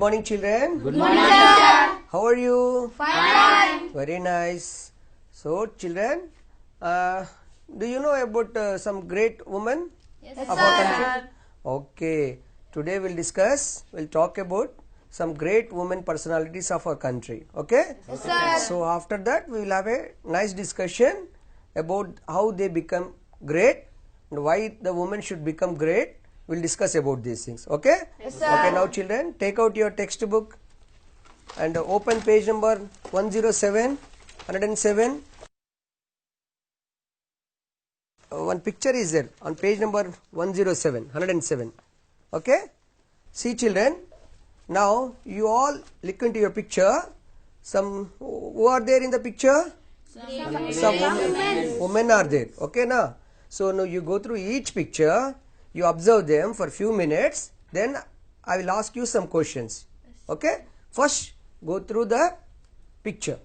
morning, children. Good morning, sir. How are you? Fine. Very nice. So, children, do you know about some great women Yes, of our country? Okay. Today we'll talk about some great women personalities of our country. Okay? Yes, sir. So, after that, we will have a nice discussion about how they become great and why the women should become great. We'll discuss about these things. Okay? Yes, sir. Okay, now children, take out your textbook and open page number 107, 107. One picture is there on page number 107, 107. Okay? See, children, now you all look into your picture. Some, who are there in the picture? Some women are there. Okay, now? So, now you go through each picture, you observe them for few minutes, then I will ask you some questions. Okay? First, go through the picture.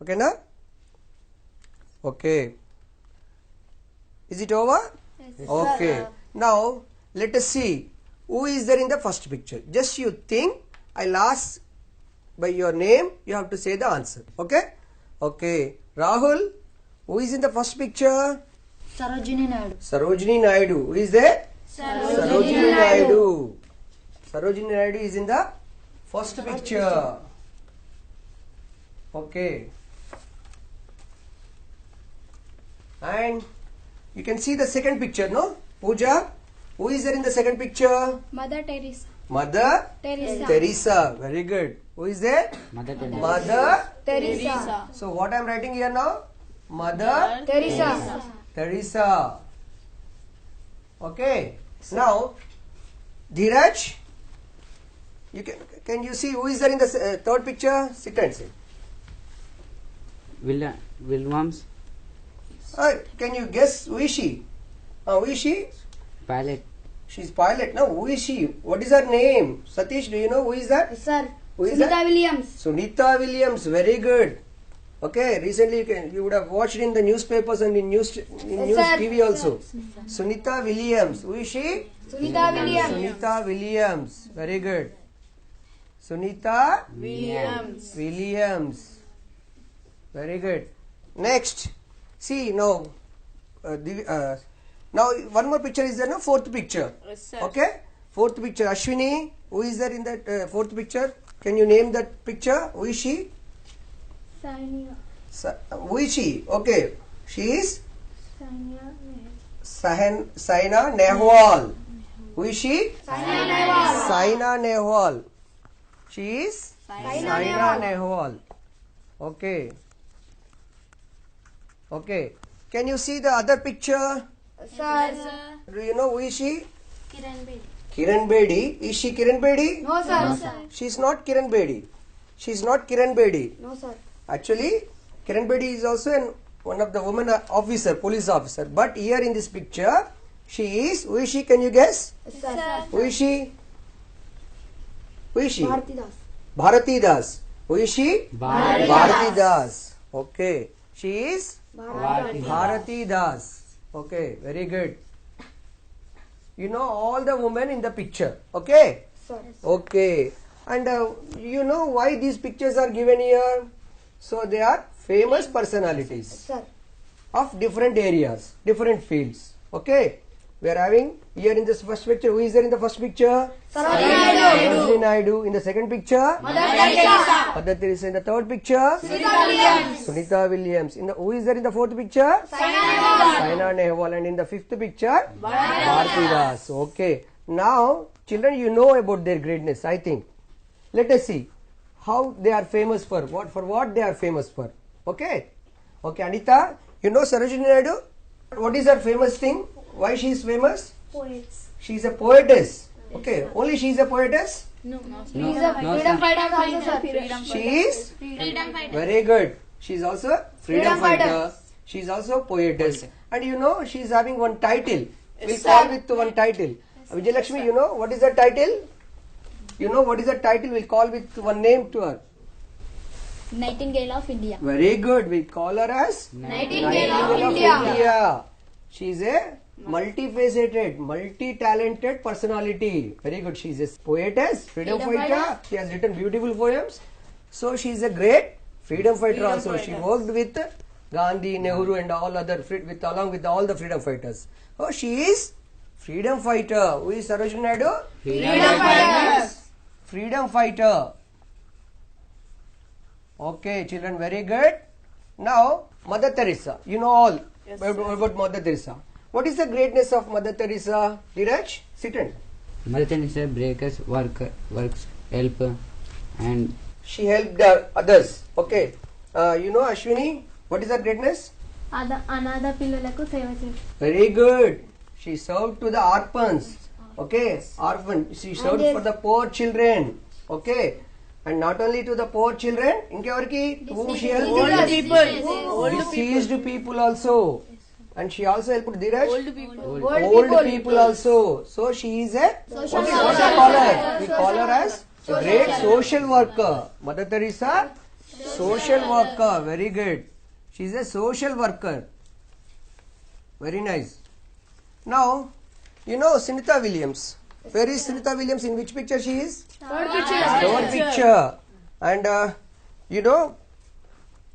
Okay, now? Okay. Is it over? Yes, Okay. Now, let us see who is there in the first picture. Just you think, I'll ask by your name, you have to say the answer. Okay? Okay. Rahul, who is in the first picture? Sarojini Naidu. Sarojini Naidu. Who is there? Sarojini Naidu. Sarojini Naidu is in the first picture. Okay. And you can see the second picture, no? Pooja, who is there in the second picture? Mother Teresa. Mother Teresa. Very good. Who is there? Mother Teresa. Mother Teresa. So what I am writing here now? Mother Teresa. Teresa. Okay. Now, Dheeraj, you can you see who is there in the third picture? Sit and say. Williams. Can you guess who is she? Who is she? Pilot. She's pilot. Now, who is she? What is her name? Satish, do you know who is that? Yes, sir. Who is Sunita that? Williams. Sunita Williams. Very good. Okay, recently you would have watched in the newspapers and in news sir. TV also. Sunita Williams. Who is she? Sunita Williams. Sunita Williams. Very good. Sunita Williams. Williams. Very good. Next. See now. Now one more picture is there, no? Fourth picture. Yes, sir. Okay. Fourth picture. Ashwini. Who is there in that fourth picture? Can you name that picture? Who is she? Sania. Who is she? Okay. She is Sania. Saina Nehwal. Who is she? Sania Nehwal. Saina Nehwal. She is Saina Saina Nehwal. Okay. Okay. Can you see the other picture? Sir. Do you know who is she? Kiran Bedi. Kiran Bedi. Is she Kiran Bedi? No, sir. She is not Kiran Bedi. She is not Kiran Bedi. No, sir. Actually, Kiran Bedi is also one of the women officer, police officer. But here in this picture, she is, who is she? Can you guess? Sir. Who is she? Who is she? Bharati Das. Bharati Das. Who is she? Bharati Bharati Das. Okay. She is Bharati Bharati Das. Okay, very good. You know all the women in the picture. Okay? Sir. Okay. And you know why these pictures are given here? So they are famous personalities Sir. of different areas, different fields. Okay? We are having here in this first picture. Who is there in the first picture? Sarojini Naidu. In the second picture? Mother Teresa. Mother Teresa. In the third picture? Sunita Williams. Sunita Williams. Who is there in the fourth picture? Saina Nehwal. And in the fifth picture? Bharati Das. Okay. Now, children, you know about their greatness, I think. Let us see how they are famous for what they are famous for. Okay? Okay, Anita, you know Sarojini Naidu? What is her famous thing? Why she is famous? Poets. She is a poetess. Okay, only she is a poetess? No. No, He's a no, freedom sir. fighter also, sir. She is? Freedom fighter. Very good. She is also a freedom Freedom fighter. fighter. She is also a poetess. And you know, she is having one title. We'll Yes, call sir. with one title. Vijayalakshmi, you know what is the title? You know what is the title? We'll call with one name to her. Nightingale of India. Very good. We call her as Nightingale of India. India. She is a multifaceted, multi-talented personality. Very good. She is a poetess, freedom fighter. She has written beautiful poems. So she is a great freedom fighter also. She worked with Gandhi, Nehru and all other, along with all the freedom fighters. Oh, she is freedom fighter. Who is Sarojini Naidu? Freedom fighters. Freedom fighter. Okay, children, very good. Now, Mother Teresa. You know all about Mother Teresa. What is the greatness of Mother Teresa? Dheeraj, sit in. Mother Teresa breakers, works, help, and She helped others. Okay. You know Ashwini, what is her greatness? అనాథ పిల్లలకు సేవ చేస్తారు. Very good. She served to the orphans. Okay. Orphan. She served for the poor children. Okay. And not only to the poor children, inkevariki whom she helped? Old people. Deceased people also. And she also helped Dheeraj? Old Old people also. So she is a what we call her? We call her as a great social worker. Mother Teresa, social worker. Very good. She is a social worker. Very nice. Now, you know Sunita Williams. Where is Sunita Williams? In which picture she is? Third picture. And you know,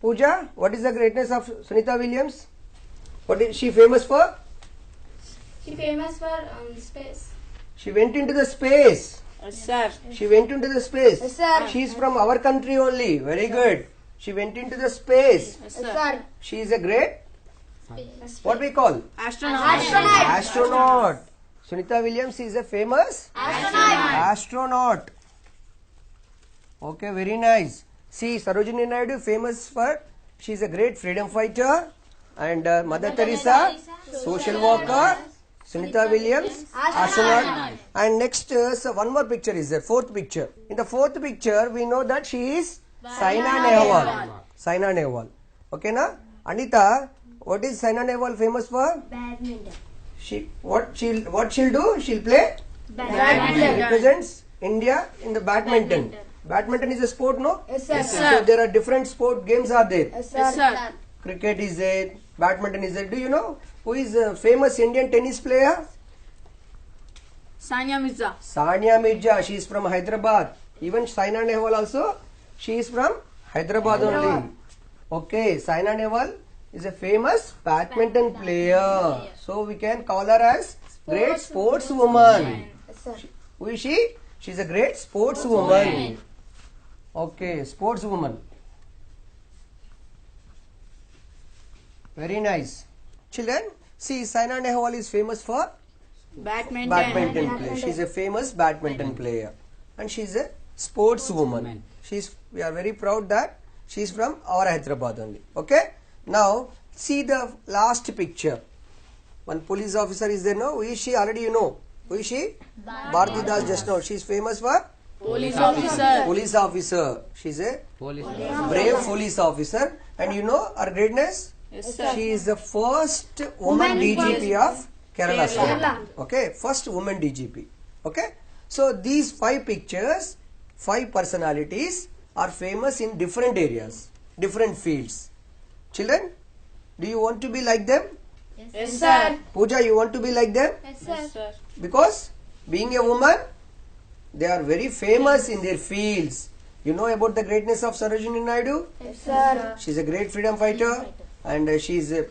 Pooja, what is the greatness of Sunita Williams? What is she famous for? She famous for space. She went into the space. Sir. She went into the space. Yes, sir. She is from our country only. Very good. She went into the space. Sir. She is a great, what we call? Astronaut. Astronaut. Sunita Williams is a famous astronaut. Okay, very nice. See, Sarojini Naidu famous for, she is a great freedom fighter. And Mother Teresa, social worker. Sunita Williams, astronaut. And next, so one more picture is there, fourth picture. In the fourth picture, we know that she is Saina Nehwal. Saina Nehwal. Okay, na? Anita, what is Saina Nehwal famous for? Badminton. What she'll do? She'll play? Badminton. She represents India in the badminton. Badminton is a sport, no? Yes, sir. So there are different sport games are there. Yes, Yes, sir. Cricket is there, badminton is there. Do you know who is a famous Indian tennis player? Sania Mirza. Sania Mirza. She is from Hyderabad. Even Saina Nehwal also, she is from Hyderabad only. Okay, Saina Nehwal is a famous badminton player. So we can call her as great sportswoman. Who is she? She is a great sportswoman. Okay, sportswoman. Very nice. Children, see, Saina Nehwal is famous for badminton play. She is a famous badminton player. And she is a sportswoman. We are very proud that she is from our Hyderabad only. Okay? Now, see the last picture. One police officer is there, no? Who is she? Already you know. Who is she? Bharati Das just now. She is famous for? Police officer. Police officer. She is a police. brave police officer. And you know her greatness? Yes, sir. She is the first woman DGP of Kerala state. Okay, first woman DGP. Okay, so these 5 pictures, 5 personalities are famous in different areas, different fields. Children, do you want to be like them? Yes, sir. Pooja, you want to be like them? Yes, Yes, sir. Because being a woman, they are very famous in their fields. You know about the greatness of Sarojini Naidu? Yes, sir. She is a great freedom fighter. And she is a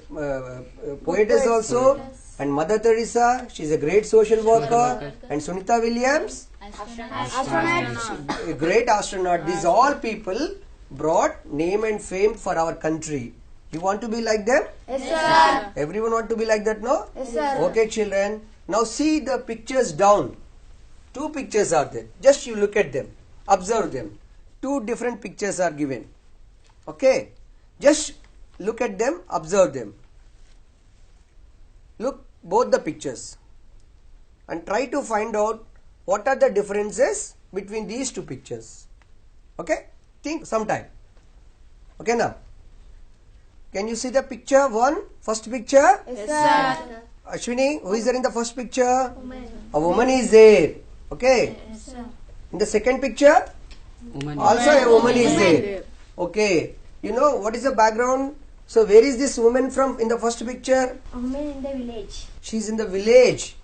poetess also. And Mother Teresa, she is a great social worker. And Sunita Williams, a great astronaut. These all people brought name and fame for our country. You want to be like them? Yes, sir. Everyone want to be like that, no? Yes, sir. Okay, children. Now see the pictures down. 2 pictures are there. Just you look at them. Observe them. 2 different pictures are given. Okay. Just look at them. Observe them. Look both the pictures. And try to find out what are the differences between these 2 pictures. Okay. Think sometime. Okay now. Can you see the picture 1? First picture? Yes, sir. Ashwini, who is there in the first picture? A woman is there. Okay. Yes, sir. In the second picture, Woman. also a woman is there. Okay. You know what is the background? So where is this woman from in the first picture? Women in the village. She's in the village.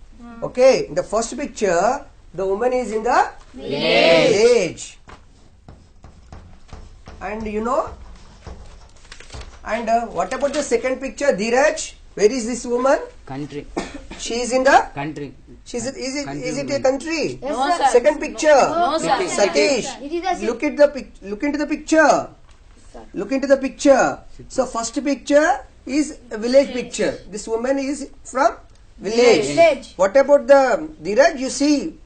Okay, in the first picture, the woman is in the village. And you know, and what about the second picture, Dheeraj? Where is this woman? country, She is in the. country, Is it Country is it a woman. country? Yes, No, sir. sir. Second picture. No, sir. Satish, It is a look at the look into the picture. Sir. Look into the picture. So first picture is a village picture. This woman is from village. Village. What about the Dheeraj? You see,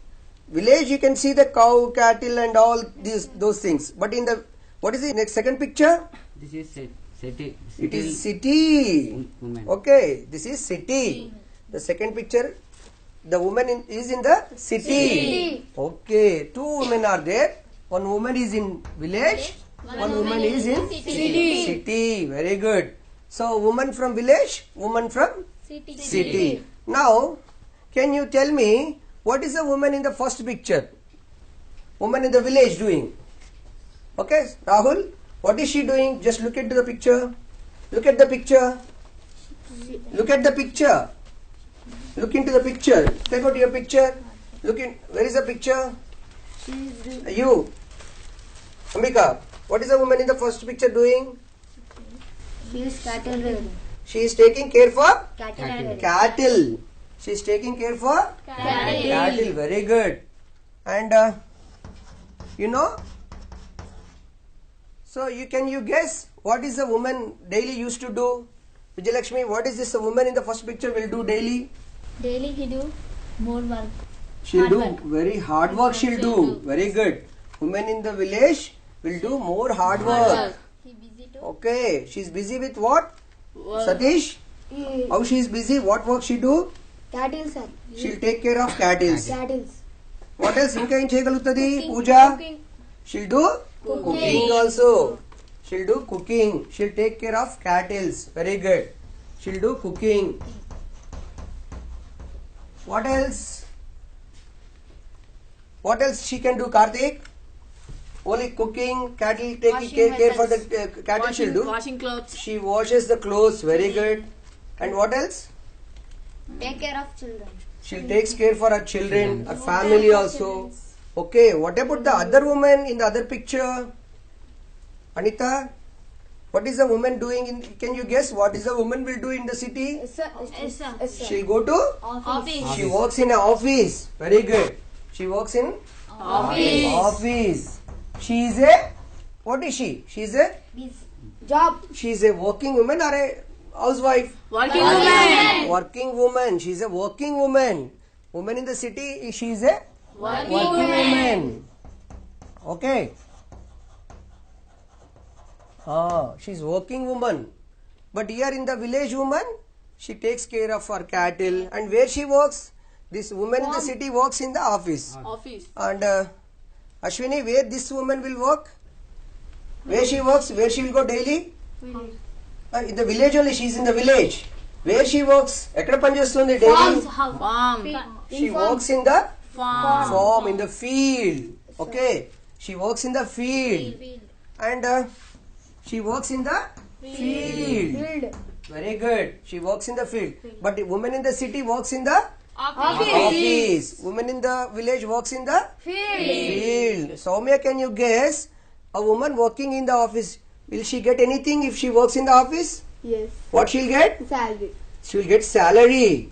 village you can see the cow, cattle, and all those things. But in the what is the next second picture? this is city, It is city. woman. Okay, this is city. The second picture, the woman is in the city. Okay, two women are there. One woman is in village. One woman is in city. City. Very good. So, woman from village, woman from city. Now, can you tell me what is the woman in the first picture? Woman in the village doing. Okay, Rahul, what is she doing? Just look into the picture. Look at the picture. Look at the picture. Look into the picture. Take out your picture. Look in. Where is the picture? You. Ambika, what is the woman in the first picture doing? She is cattle. She is taking care for Cattle. cattle. She is taking care for cattle. Very good. And you know, so you guess what is the woman daily used to do? Vijayalakshmi, what is this woman in the first picture will do daily? Daily he do more work. She'll do very hard work. She'll do very good. Women in the village will do more hard work. He busy too. Okay, she's busy with what? Work. Satish, how she is busy? What work she do? Cattle, sir. She'll take care of cattle. Cattle. What else? ఇంకా ఏం చేయగలుగుతుంది? Pooja. She'll do cooking also. She'll do cooking. She'll take care of cattle. Very good. She'll do cooking. What else? What else she can do, Karthik? Only cooking, cattle, taking care for the cattle she'll do. Washing clothes. She washes the clothes. Very good. And what else? Take care of children. She takes care for her children, her family also. Okay, what about the other woman in the other picture? Anita, what is the woman doing in, can you guess what is the woman will do in the city? Yes, sir. Yes, sir. Yes, sir. She'll go to, Office. she works in an office. Very good. She works in office. She is a, what is she? She is a, Job. she is a working woman or a housewife? Working woman. Working woman. She is a working woman. Woman in the city, she is a Working woman. Okay. She's working woman. But here in the village woman, she takes care of her cattle. And where she works? This woman in the city works in the office. Office. And Ashwini, where this woman will work? Where she works? Where she will go daily? In the village only. She's in the village. Where she works? ఎక్కడ పనిచేస్తుంది daily? Farm. She works in the Farm. farm, in the field. Okay. She works in the field. And she works in the field. Field. Very good. She works in the field. But the woman in the city works in the Office. office. Woman in the village works in the field. Soumya, can you guess? A woman working in the office, will she get anything if she works in the office? Yes. What she'll get? Salary. She'll get salary.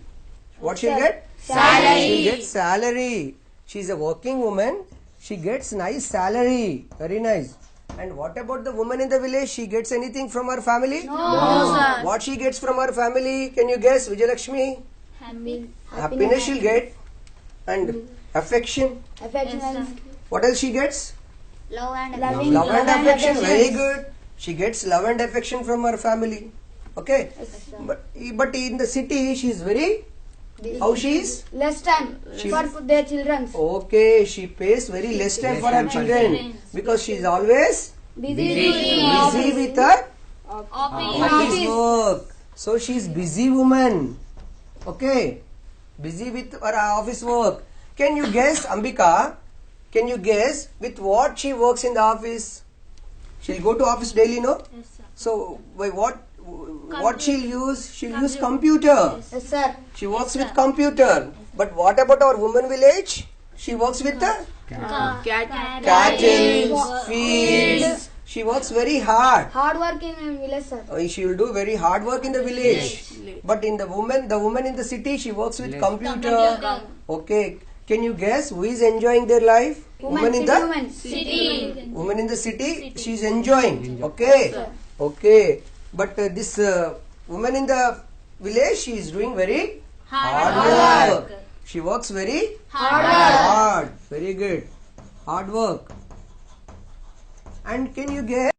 What she'll get? Salary. She'll get salary. She's a working woman. She gets nice salary. Very nice. And what about the woman in the village? She gets anything from her family? No, sir. What she gets from her family? Can you guess, Vijayalakshmi? Happiness she'll get. And affection. Affection. What else she gets? Love and Love and affection. Very good. She gets love and affection from her family. Okay. But in the city, she's very. How she is? Less time for their children. Okay, she pays very less time for her children because she's always busy with her office work. So she's busy woman. Okay, busy with her office work. Can you guess, Ambika? Can you guess with what she works in the office? She'll go to office daily, no? Yes, sir. So by what what she'll use? She'll use computer. Yes, sir. She works with computer. But what about our woman village? She works with the cattle, fields. She works very hard. Hard work in village, sir. She will do very hard work in the village. But in the woman in the city, she works with computer. Okay. Can you guess who is enjoying their life? Woman in the City. woman in the city, she is enjoying. Okay. Okay. But this woman in the village, she is doing very hard work. She works very hard. Very good. Hard work. And can you guess